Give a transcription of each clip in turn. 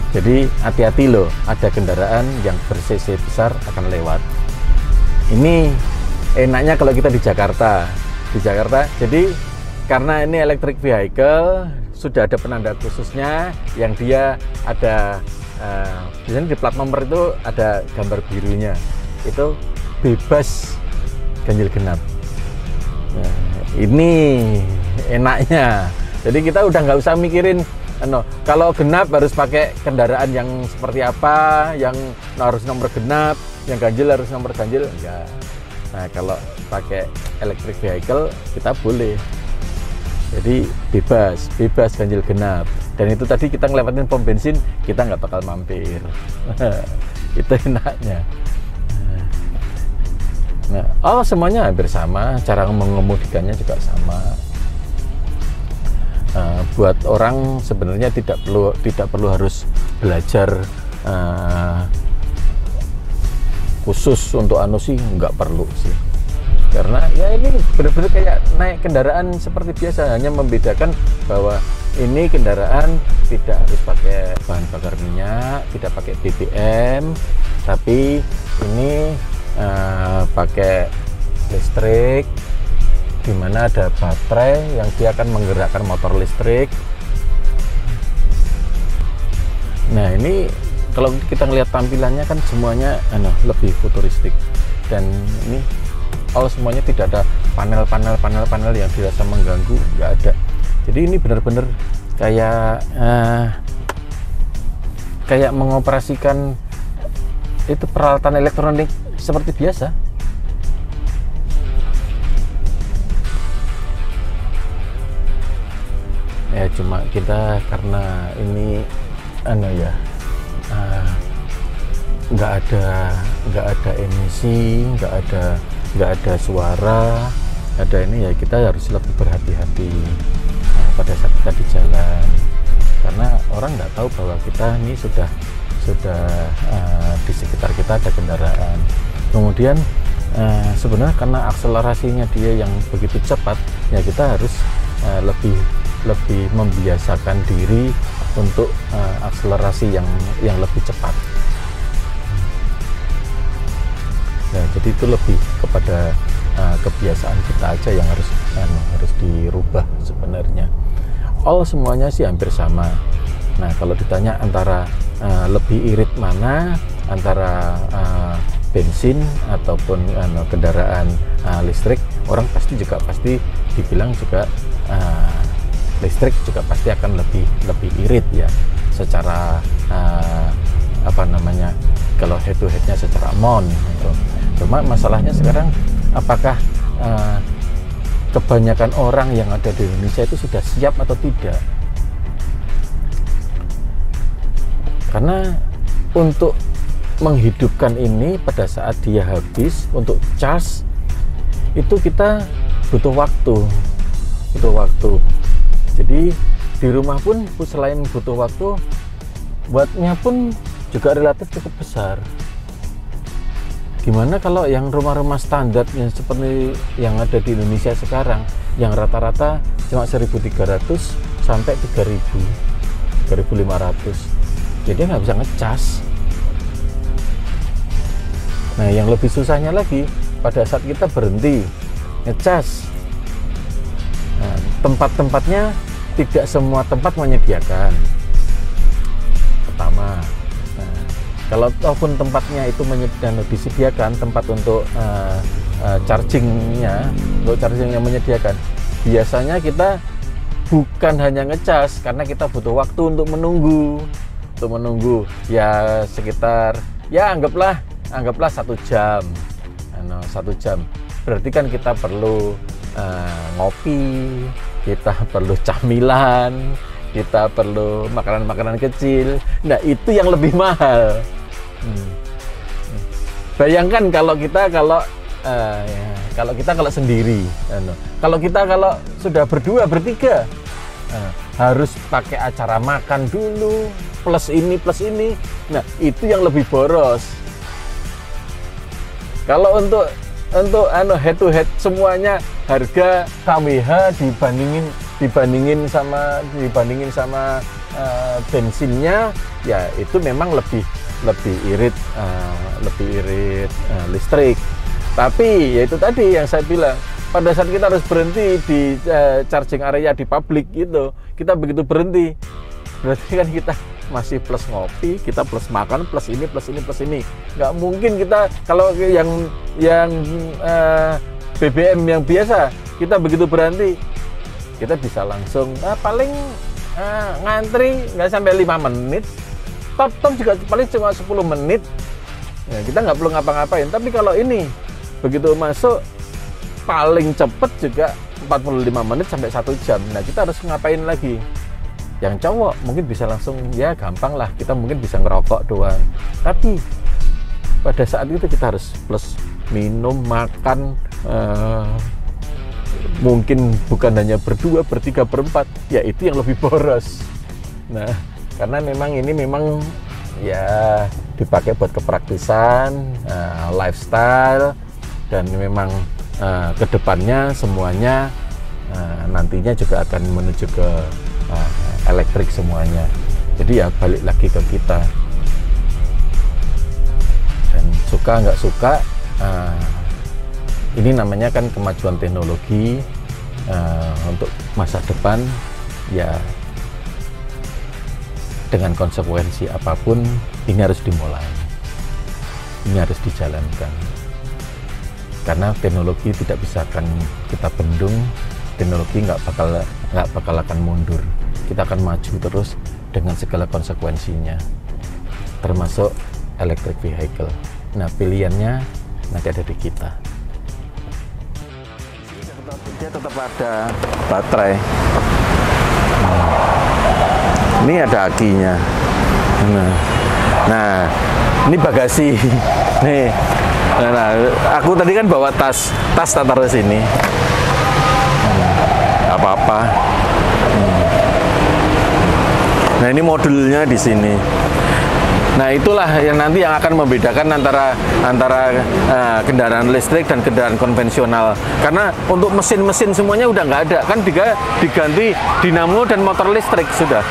Jadi hati-hati loh, ada kendaraan yang ber-cc besar akan lewat. Ini enaknya kalau kita di Jakarta. Jadi karena ini electric vehicle, sudah ada penanda khususnya yang dia ada biasanya di plat nomor itu ada gambar birunya. Itu bebas ganjil genap. Nah, ini enaknya. Jadi kita udah nggak usah mikirin kalau genap harus pakai kendaraan yang seperti apa, yang harus nomor genap, yang ganjil harus nomor ganjil, enggak. Nah, kalau pakai electric vehicle kita boleh. Jadi bebas ganjil genap. Dan itu tadi kita ngelewatin pom bensin, kita nggak bakal mampir. Itu enaknya. Nah, semuanya hampir sama, cara mengemudikannya juga sama. Buat orang sebenarnya tidak perlu harus belajar khusus untuk sih, nggak perlu sih, karena ya ini benar-benar kayak naik kendaraan seperti biasa, hanya membedakan bahwa ini kendaraan tidak harus pakai bahan bakar minyak, tidak pakai BBM, tapi ini pakai listrik, di mana ada baterai yang dia akan menggerakkan motor listrik. Nah, ini kalau kita ngelihat tampilannya kan semuanya lebih futuristik, dan ini semuanya tidak ada panel yang dirasa mengganggu, nggak ada. Jadi ini benar-benar kayak mengoperasikan itu peralatan elektronik seperti biasa. Ya cuma kita karena ini nggak ada emisi, nggak ada suara, ada ini ya kita harus lebih berhati-hati pada saat kita di jalan, karena orang nggak tahu bahwa kita ini sudah di sekitar kita ada kendaraan. Kemudian sebenarnya karena akselerasinya dia yang begitu cepat, ya kita harus lebih membiasakan diri untuk akselerasi yang lebih cepat. Nah, jadi itu lebih kepada kebiasaan kita aja yang harus dirubah sebenarnya. Semuanya sih hampir sama. Nah, kalau ditanya antara lebih irit mana, antara bensin ataupun kendaraan listrik, orang pasti dibilang juga listrik juga pasti akan lebih irit ya, secara kalau head to headnya secara mon gitu. Cuma masalahnya sekarang apakah kebanyakan orang yang ada di Indonesia itu sudah siap atau tidak? Karena untuk menghidupkan ini pada saat dia habis untuk charge itu kita butuh waktu. Jadi di rumah pun selain butuh waktu, buatnya pun juga relatif cukup besar. Gimana kalau yang rumah-rumah standar yang seperti yang ada di Indonesia sekarang, yang rata-rata cuma 1.300 sampai 3.500, jadi nggak bisa ngecas. Nah, yang lebih susahnya lagi pada saat kita berhenti ngecas, tempat-tempatnya tidak semua tempat menyediakan. Pertama, kalau ataupun tempatnya itu disediakan tempat untuk chargingnya menyediakan, biasanya kita bukan hanya ngecas, karena kita butuh waktu untuk menunggu ya sekitar ya anggaplah 1 jam. 1 jam berarti kan kita perlu ngopi, kita perlu camilan, kita perlu makanan-makanan kecil. Nah, itu yang lebih mahal. Bayangkan kalau kita sendiri, kalau sudah berdua bertiga, harus pakai acara makan dulu plus ini. Nah, itu yang lebih boros. Kalau untuk head to head semuanya harga KWH dibandingin sama bensinnya ya itu memang lebih irit listrik. Tapi ya itu tadi yang saya bilang, pada saat kita harus berhenti di charging area di publik gitu, kita begitu berhenti, berarti kan kita masih plus ngopi, kita plus makan, plus ini. Nggak mungkin kita kalau yang BBM yang biasa, kita begitu berhenti, kita bisa langsung paling ngantri nggak sampai 5 menit, top juga paling cuma 10 menit. Ya, kita nggak perlu ngapa-ngapain. Tapi kalau ini begitu masuk paling cepet juga 45 menit sampai 1 jam. Nah, kita harus ngapain lagi? Yang cowok mungkin bisa langsung, ya gampang lah, kita mungkin bisa ngerokok doang. Tapi pada saat itu kita harus plus minum, makan, mungkin bukan hanya berdua, bertiga, berempat, ya itu yang lebih boros. Nah, karena ini memang ya dipakai buat kepraktisan, lifestyle, dan memang kedepannya semuanya nantinya juga akan menuju ke elektrik semuanya. Jadi ya balik lagi ke kita, dan suka nggak suka, ini namanya kan kemajuan teknologi. Untuk masa depan ya dengan konsekuensi apapun ini harus dimulai, ini harus dijalankan, karena teknologi tidak bisa akan kita bendung. Teknologi nggak bakal akan mundur, kita akan maju terus dengan segala konsekuensinya, termasuk electric vehicle. Nah, pilihannya nanti ada di kita. Dia tetap ada baterai. Ini ada akinya. Nah, ini bagasi. Nih. Nah, aku tadi kan bawa tas tak taruh sini. Apa-apa. Nah, ini modulnya di sini. Nah, itulah yang nanti yang akan membedakan antara kendaraan listrik dan kendaraan konvensional. Karena untuk mesin-mesin semuanya udah nggak ada, kan diganti dinamo dan motor listrik sudah.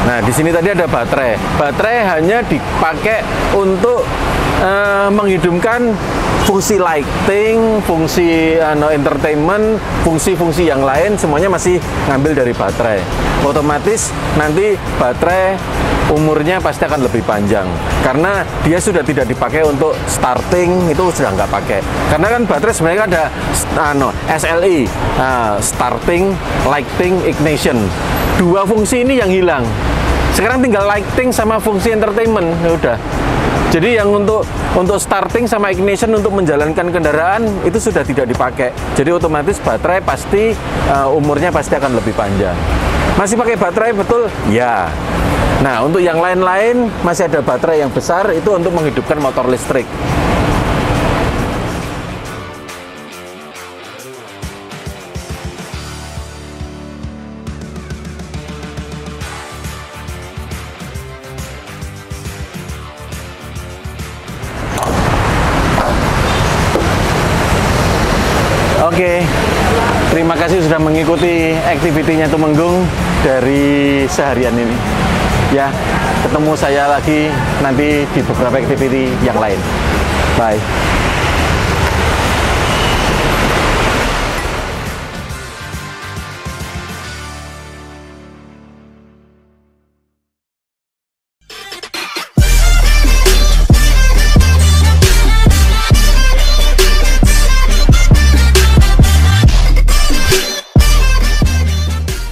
Nah, di sini tadi ada baterai. Baterai hanya dipakai untuk menghidupkan fungsi lighting, fungsi entertainment, fungsi-fungsi yang lain semuanya masih ngambil dari baterai. Otomatis nanti baterai umurnya pasti akan lebih panjang karena dia sudah tidak dipakai untuk starting, itu sudah nggak pakai. Karena kan baterai sebenarnya ada SLI, starting, lighting, ignition. Dua fungsi ini yang hilang. Sekarang tinggal lighting sama fungsi entertainment, ya udah. Jadi yang untuk starting sama ignition untuk menjalankan kendaraan itu sudah tidak dipakai. Jadi otomatis baterai pasti umurnya pasti akan lebih panjang. Masih pakai baterai betul? Ya. Nah, untuk yang lain-lain masih ada baterai yang besar itu untuk menghidupkan motor listrik. Oke, terima kasih sudah mengikuti aktivitinya Tumenggung dari seharian ini. Ya, ketemu saya lagi nanti di beberapa aktiviti yang lain. Bye.